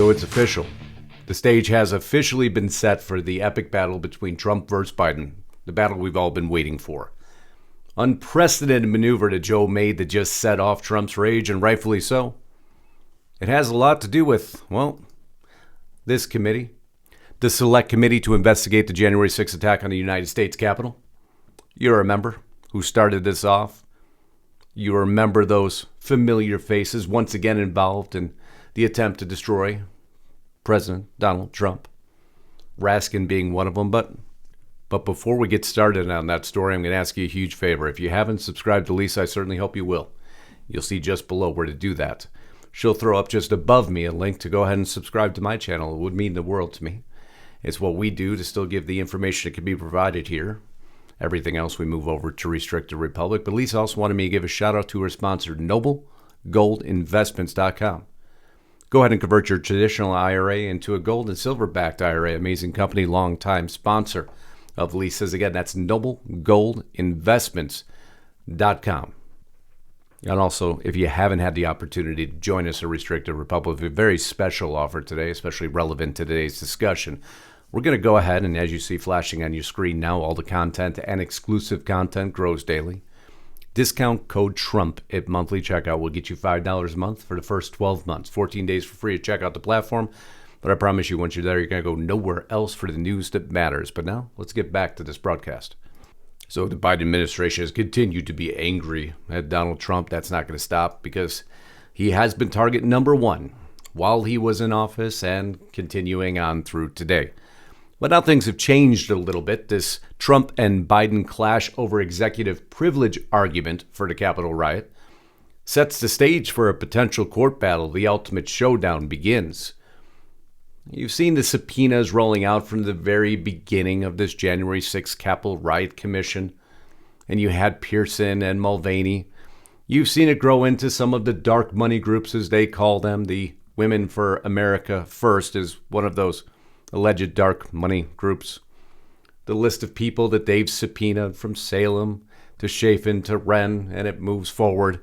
So it's official. The stage has officially been set for the epic battle between Trump versus Biden, the battle we've all been waiting for. Unprecedented maneuver that Joe made that just set off Trump's rage, and rightfully so. It has a lot to do with, well, this committee, the Select Committee to investigate the January 6th attack on the United States Capitol. You remember who started this off. You remember those familiar faces once again involved in the attempt to destroy President Donald Trump. Raskin being one of them. But before we get started on that story, I'm going to ask you a huge favor. If you haven't subscribed to Lisa, I certainly hope you will. You'll see just below where to do that. She'll throw up just above me a link to go ahead and subscribe to my channel. It would mean the world to me. It's what we do to still give the information that can be provided here. Everything else we move over to Restricted Republic. But Lisa also wanted me to give a shout out to her sponsor, NobleGoldInvestments.com. Go ahead and convert your traditional IRA into a gold and silver backed IRA. Amazing company, long-time sponsor of Lisa's. Again, that's NobleGoldInvestments.com. And also, if you haven't had the opportunity to join us at Restricted Republic, we have a very special offer today, especially relevant to today's discussion. We're going to go ahead, and as you see flashing on your screen now, all the content and exclusive content grows daily. Discount code TRUMP at monthly checkout will get you $5 a month for the first 12 months. 14 days for free to check out the platform. But I promise you, once you're there, you're going to go nowhere else for the news that matters. But now, let's get back to this broadcast. So the Biden administration has continued to be angry at Donald Trump. That's not going to stop because he has been target number one while he was in office and continuing on through today. But now things have changed a little bit. This Trump and Biden clash over executive privilege argument for the Capitol riot sets the stage for a potential court battle. The ultimate showdown begins. You've seen the subpoenas rolling out from the very beginning of this January 6th Capitol riot commission. And you had Pearson and Mulvaney. You've seen it grow into some of the dark money groups, as they call them. The Women for America First is one of those alleged dark money groups. The list of people that they've subpoenaed from Salem to Chafin to Wren, and it moves forward.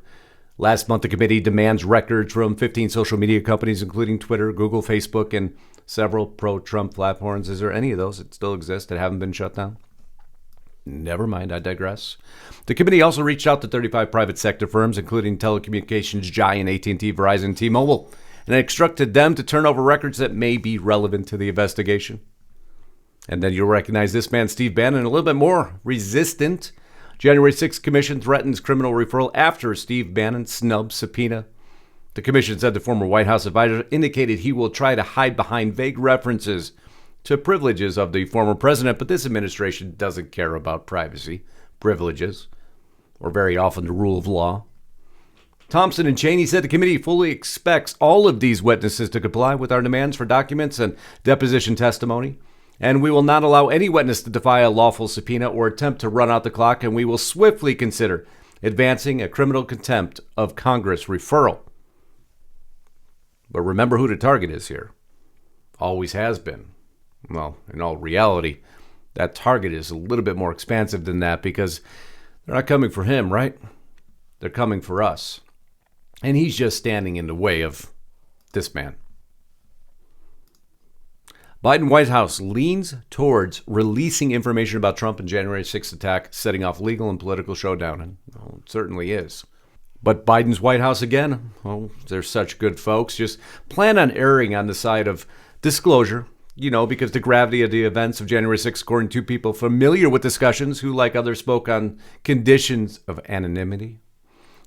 Last month, the committee demands records from 15 social media companies, including Twitter, Google, Facebook, and several pro-Trump platforms. Is there any of those that still exist that haven't been shut down? Never mind, I digress. The committee also reached out to 35 private sector firms, including telecommunications giant AT&T, Verizon, T-Mobile, and instructed them to turn over records that may be relevant to the investigation. And then you'll recognize this man, Steve Bannon, a little bit more resistant. January 6th Commission threatens criminal referral after Steve Bannon snubs subpoena. The commission said the former White House advisor indicated he will try to hide behind vague references to privileges of the former president, but this administration doesn't care about privacy, privileges, or very often the rule of law. Thompson and Cheney said the committee fully expects all of these witnesses to comply with our demands for documents and deposition testimony, and we will not allow any witness to defy a lawful subpoena or attempt to run out the clock, and we will swiftly consider advancing a criminal contempt of Congress referral. But remember who the target is here. Always has been. Well, in all reality, that target is a little bit more expansive than that because they're not coming for him, right? They're coming for us. And he's just standing in the way of this man. Biden White House leans towards releasing information about Trump and January 6th attack, setting off legal and political showdown. And well, it certainly is. But Biden's White House, again, well, they're such good folks, just plan on erring on the side of disclosure, because the gravity of the events of January 6th, according to people familiar with discussions who, like others, spoke on conditions of anonymity.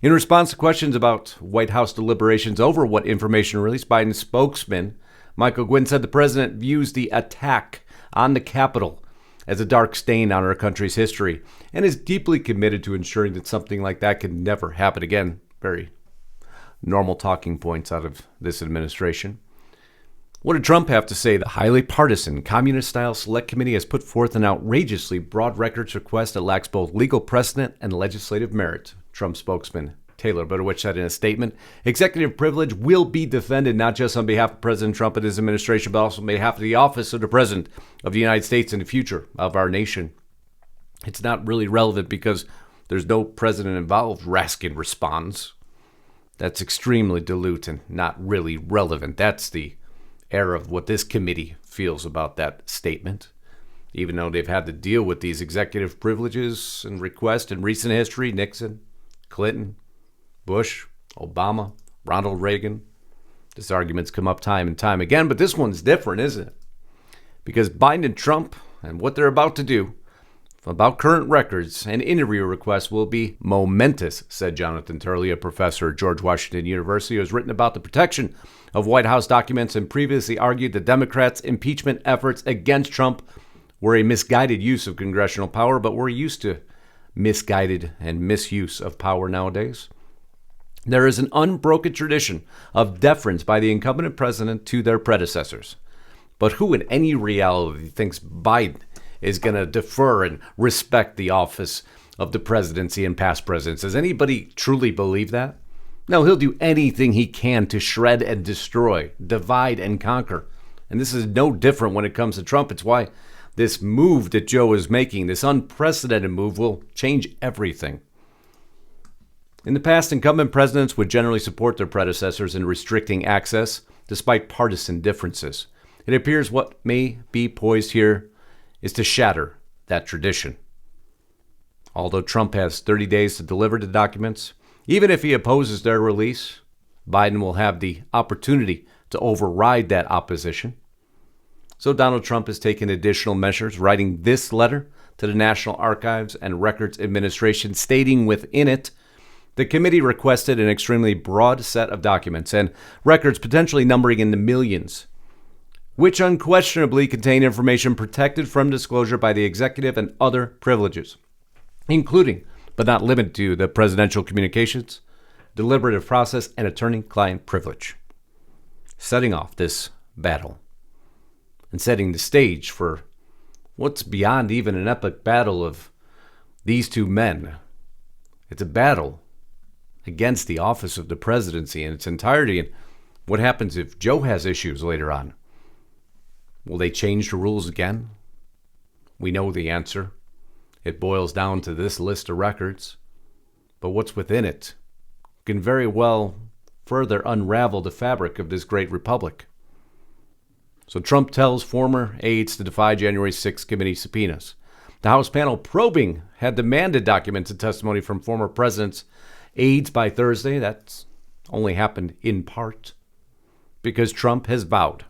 In response to questions about White House deliberations over what information released, Biden's spokesman, Michael Gwynn, said the president views the attack on the Capitol as a dark stain on our country's history and is deeply committed to ensuring that something like that can never happen again. Very normal talking points out of this administration. What did Trump have to say? The highly partisan, communist-style select committee has put forth an outrageously broad records request that lacks both legal precedent and legislative merit, Trump spokesman Taylor Budowich said in a statement. Executive privilege will be defended not just on behalf of President Trump and his administration, but also on behalf of the office of the President of the United States and the future of our nation. It's not really relevant because there's no president involved, Raskin responds. That's extremely dilute and not really relevant. That's the air of what this committee feels about that statement, even though they've had to deal with these executive privileges and requests in recent history. Nixon, Clinton, Bush, Obama, Ronald Reagan. These arguments come up time and time again, but this one's different, isn't it? Because Biden and Trump and what they're about to do about current records and interview requests will be momentous, said Jonathan Turley, a professor at George Washington University, who has written about the protection of White House documents and previously argued the Democrats' impeachment efforts against Trump were a misguided use of congressional power, but we're used to misguided and misuse of power nowadays. There is an unbroken tradition of deference by the incumbent president to their predecessors. But who in any reality thinks Biden is going to defer and respect the office of the presidency and past presidents? Does anybody truly believe that? No, he'll do anything he can to shred and destroy, divide and conquer. And this is no different when it comes to Trump. It's why this move that Joe is making, this unprecedented move, will change everything. In the past, incumbent presidents would generally support their predecessors in restricting access, despite partisan differences. It appears what may be poised here is to shatter that tradition. Although Trump has 30 days to deliver the documents, even if he opposes their release, Biden will have the opportunity to override that opposition. So Donald Trump has taken additional measures, writing this letter to the National Archives and Records Administration, stating within it, the committee requested an extremely broad set of documents and records potentially numbering in the millions, which unquestionably contain information protected from disclosure by the executive and other privileges, including, but not limited to, the presidential communications, deliberative process, and attorney-client privilege. Setting off this battle and setting the stage for what's beyond even an epic battle of these two men. It's a battle against the office of the presidency in its entirety. And what happens if Joe has issues later on? Will they change the rules again? We know the answer. It boils down to this list of records. But what's within it can very well further unravel the fabric of this great republic. So Trump tells former aides to defy January 6th committee subpoenas. The House panel probing had demanded documents and testimony from former presidents' aides by Thursday. That's only happened in part because Trump has vowed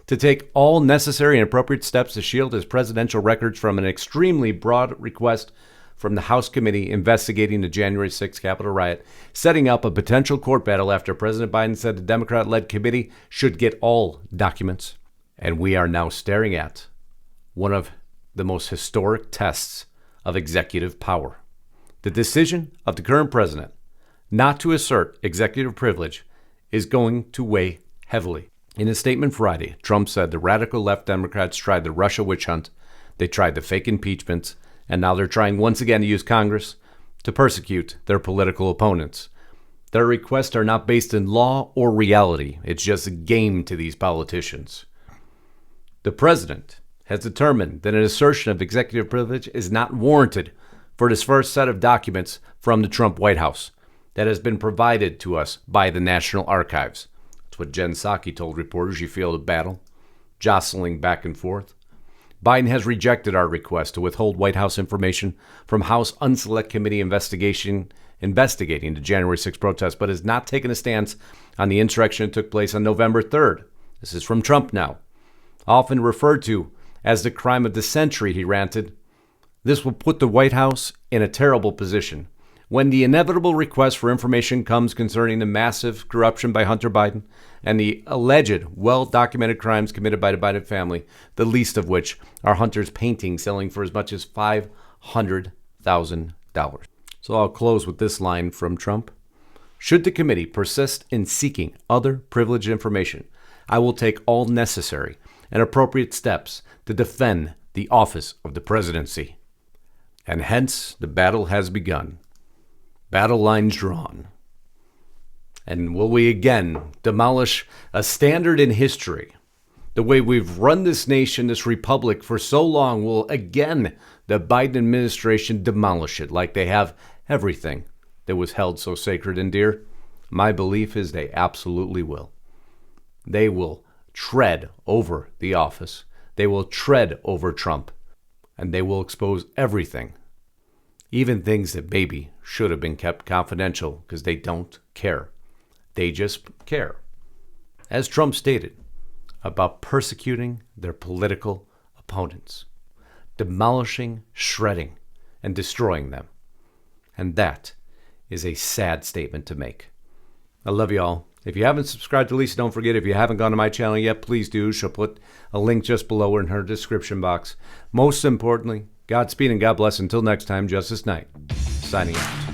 to take all necessary and appropriate steps to shield his presidential records from an extremely broad request from the House committee investigating the January 6th Capitol riot, setting up a potential court battle after President Biden said the Democrat-led committee should get all documents. And we are now staring at one of the most historic tests of executive power. The decision of the current president not to assert executive privilege is going to weigh heavily. In a statement Friday, Trump said the radical left Democrats tried the Russia witch hunt, they tried the fake impeachments, and now they're trying once again to use Congress to persecute their political opponents. Their requests are not based in law or reality. It's just a game to these politicians. The president has determined that an assertion of executive privilege is not warranted for this first set of documents from the Trump White House that has been provided to us by the National Archives. That's what Jen Psaki told reporters. You feel the battle, jostling back and forth. Biden has rejected our request to withhold White House information from House Unselect Committee investigating the January 6th protests, but has not taken a stance on the insurrection that took place on November 3rd. This is from Trump now. Often referred to as the crime of the century, he ranted. This will put the White House in a terrible position. When the inevitable request for information comes concerning the massive corruption by Hunter Biden and the alleged well-documented crimes committed by the Biden family, the least of which are Hunter's paintings selling for as much as $500,000. So I'll close with this line from Trump. Should the committee persist in seeking other privileged information, I will take all necessary and appropriate steps to defend the office of the presidency. And hence, the battle has begun. Battle lines drawn. And will we again demolish a standard in history? The way we've run this nation, this republic for so long, will again the Biden administration demolish it like they have everything that was held so sacred and dear? My belief is they absolutely will. They will tread over the office. They will tread over Trump. And they will expose everything, even things that maybe should have been kept confidential because they don't care. They just care, as Trump stated, about persecuting their political opponents, demolishing, shredding, and destroying them. And that is a sad statement to make. I love you all. If you haven't subscribed to Lisa, don't forget, if you haven't gone to my channel yet, please do. She'll put a link just below or in her description box. Most importantly, Godspeed and God bless. Until next time, Justice Knight, signing out.